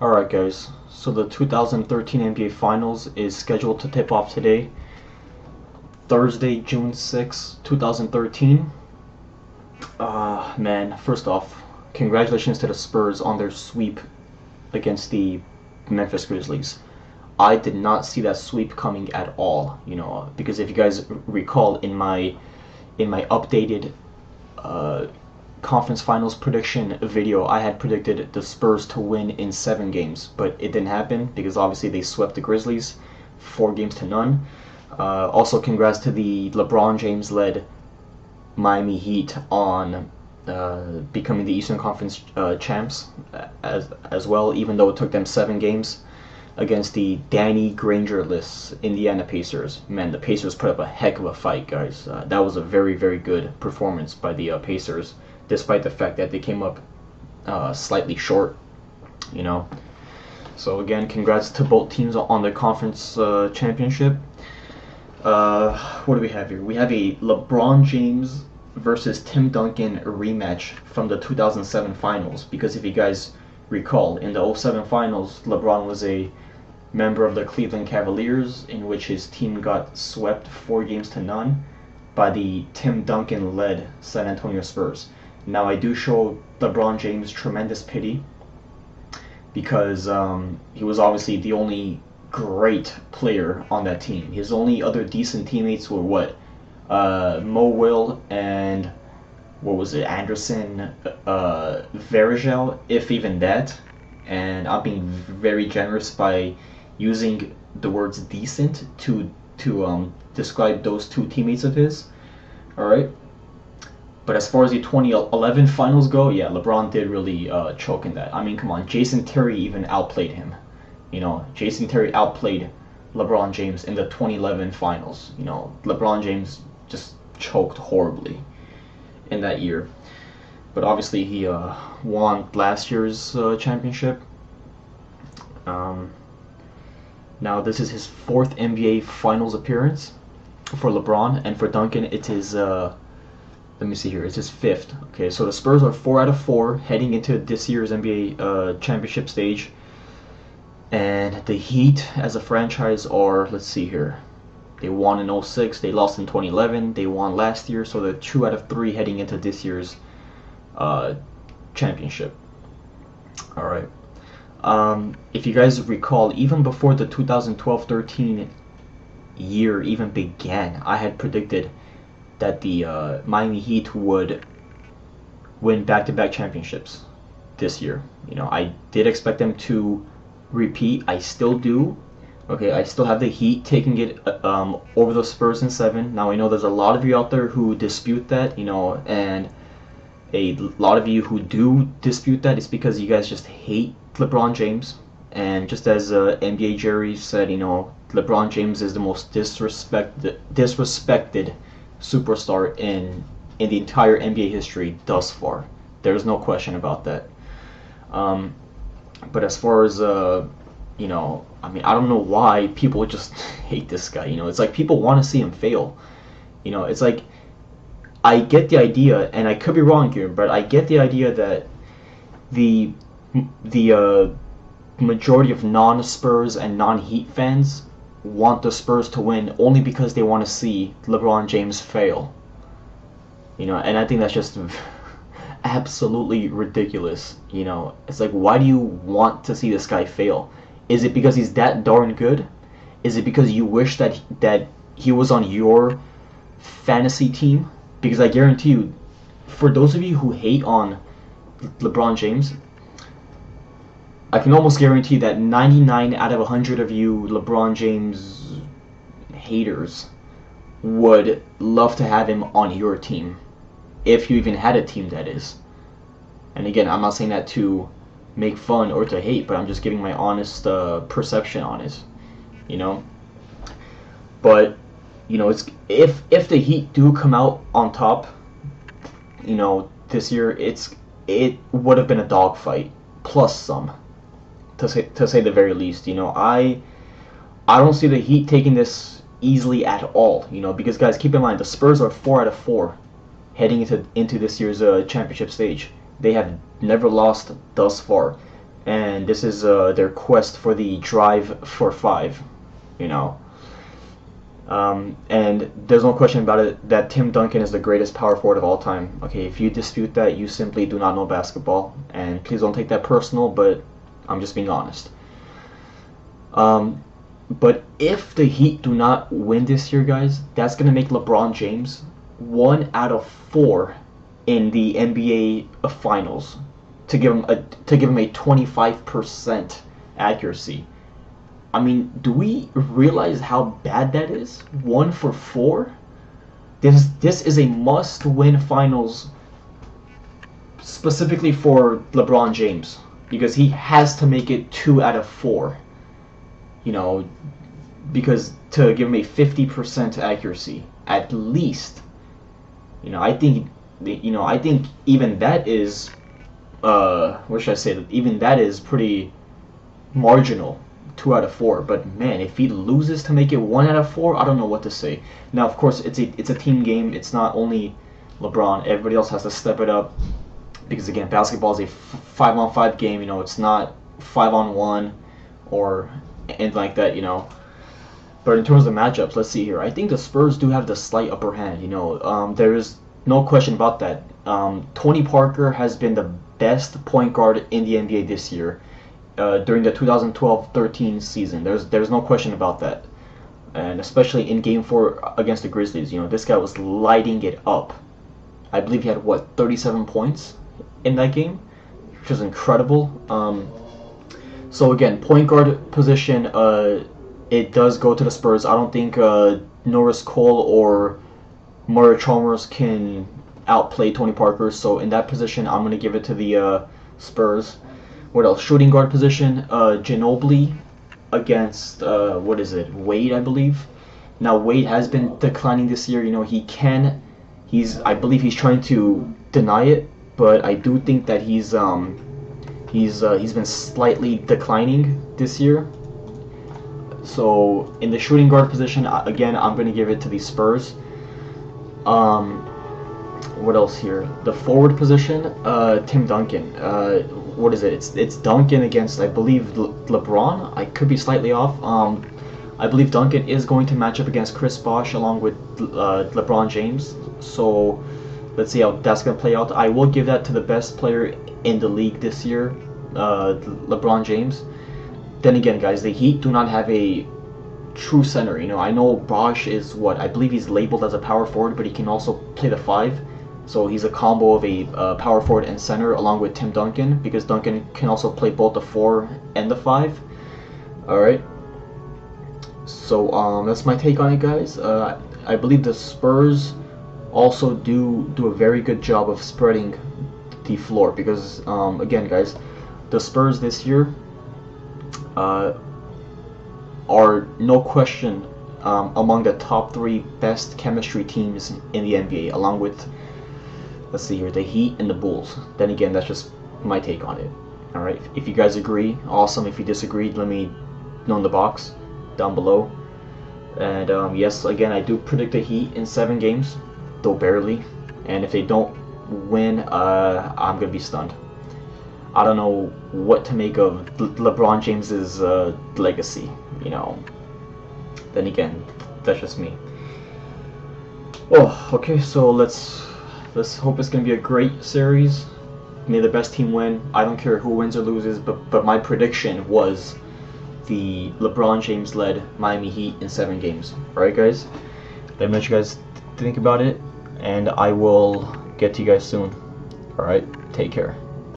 Alright guys, so the 2013 NBA Finals is scheduled to tip off today, Thursday, June 6, 2013. Man, first off, congratulations to the Spurs on their sweep against the Memphis Grizzlies. I did not see that sweep coming at all, because if you guys recall in my updated conference finals prediction video, I had predicted the Spurs to win in 7 games, but it didn't happen because obviously they swept the Grizzlies 4 games to none. Also, congrats to the LeBron James led Miami Heat on becoming the Eastern Conference champs as well, even though it took them 7 games against the Danny Granger-less Indiana Pacers. Man, the Pacers put up a heck of a fight, guys. That was a very, very good performance by the Pacers, despite the fact that they came up slightly short. So again, congrats to both teams on the conference championship. What do we have here? We have a LeBron James versus Tim Duncan rematch from the 2007 finals, because if you guys recall, in the 07 finals, LeBron was a member of the Cleveland Cavaliers, in which his team got swept 4 games to none by the Tim Duncan-led San Antonio Spurs. Now, I do show LeBron James tremendous pity because he was obviously the only great player on that team. His only other decent teammates were Mo Will and Anderson Varejao, if even that. And I'm being very generous by using the words decent to describe those 2 teammates of his. All right. But as far as the 2011 finals go, yeah, LeBron did really choke in that. I mean, come on, Jason Terry even outplayed him. Jason Terry outplayed LeBron James in the 2011 finals. LeBron James just choked horribly in that year. But obviously he won last year's championship. Now this is his 4th NBA Finals appearance for LeBron, and for Duncan it is let me see here, it's his 5th. Okay, so the Spurs are 4 out of 4 heading into this year's NBA championship stage. And the Heat as a franchise are, let's see here, they won in 06, they lost in 2011, they won last year, so they're 2 out of 3 heading into this year's championship. Alright. If you guys recall, even before the 2012-13 year even began, I had predicted that the Miami Heat would win back-to-back championships this year. I did expect them to repeat. I still do. Okay, I still have the Heat taking it over the Spurs in 7. Now, I know there's a lot of you out there who dispute that, and a lot of you who do dispute that, it's because you guys just hate LeBron James. And just as NBA Jerry said, LeBron James is the most disrespected superstar in the entire NBA history thus far. There's no question about that. But as far as I don't know why people just hate this guy. It's like people want to see him fail. It's like, I get the idea, and I could be wrong here, but I get the idea that the majority of non-Spurs and non-Heat fans want the Spurs to win only because they want to see LeBron James fail. And I think that's just absolutely ridiculous. It's like, why do you want to see this guy fail? Is it because he's that darn good? Is it because you wish that he was on your fantasy team? Because I guarantee you, for those of you who hate on LeBron James, I can almost guarantee that 99 out of 100 of you LeBron James haters would love to have him on your team. If you even had a team, that is. And again, I'm not saying that to make fun or to hate, but I'm just giving my honest perception on it. But it's if the Heat do come out on top, this year, it would have been a dogfight plus some, to say the very least. I don't see the Heat taking this easily at all. Because guys, keep in mind, the Spurs are 4 out of 4 heading into this year's championship stage. They have never lost thus far. and this is their quest for the drive for 5. You know, and there's no question about it that Tim Duncan is the greatest power forward of all time. Okay, if you dispute that, you simply do not know basketball, and please don't take that personal, but I'm just being honest. But if the Heat do not win this year, guys, that's going to make LeBron James 1 out of 4 in the NBA Finals to give him a 25% accuracy. I mean, do we realize how bad that is? 1 for 4? This is a must-win finals specifically for LeBron James because he has to make it 2 out of 4. You know, because to give him a 50% accuracy at least. I think even that is what should I say? Even that is pretty marginal. 2 out of 4, but man, if he loses to make it 1 out of 4, I don't know what to say. Now, of course, it's a team game. It's not only LeBron. Everybody else has to step it up because again, basketball is a 5-on-5 game. It's not 5-on-1 or anything like that. But in terms of matchups, let's see here. I think the Spurs do have the slight upper hand. There is no question about that. Tony Parker has been the best point guard in the NBA this year. During the 2012-13 season. There's no question about that. And especially in Game 4 against the Grizzlies, this guy was lighting it up. I believe he had, 37 points in that game, which was incredible. So again, point guard position, it does go to the Spurs. I don't think Norris Cole or Mario Chalmers can outplay Tony Parker. So in that position, I'm going to give it to the Spurs. What else? Shooting guard position, Ginobili against, Wade, I believe. Now, Wade has been declining this year. I believe he's trying to deny it, but I do think that he's been slightly declining this year. So, in the shooting guard position, again, I'm going to give it to the Spurs. What else here? The forward position, Tim Duncan. It's Duncan against, I believe, LeBron. I could be slightly off. I believe Duncan is going to match up against Chris Bosh along with LeBron James. So let's see how that's going to play out. I will give that to the best player in the league this year, LeBron James. Then again, guys, the Heat do not have a true center. I know Bosh is I believe he's labeled as a power forward, but he can also play the 5. So he's a combo of a power forward and center along with Tim Duncan because Duncan can also play both the 4 and the 5. Alright. So that's my take on it, guys. I believe the Spurs also do a very good job of spreading the floor because, again, guys, the Spurs this year are no question among the top 3 best chemistry teams in the NBA, along with, let's see here, the Heat and the Bulls. Then again, that's just my take on it. Alright, if you guys agree, awesome. If you disagree, let me know in the box down below. And yes, again, I do predict the Heat in 7 games, though barely. And if they don't win, I'm going to be stunned. I don't know what to make of LeBron James's legacy, Then again, that's just me. Oh, okay, so let's hope it's going to be a great series. May the best team win. I don't care who wins or loses, but my prediction was the LeBron James-led Miami Heat in 7 games. Alright, guys? Let me let you guys think about it, and I will get to you guys soon. Alright? Take care.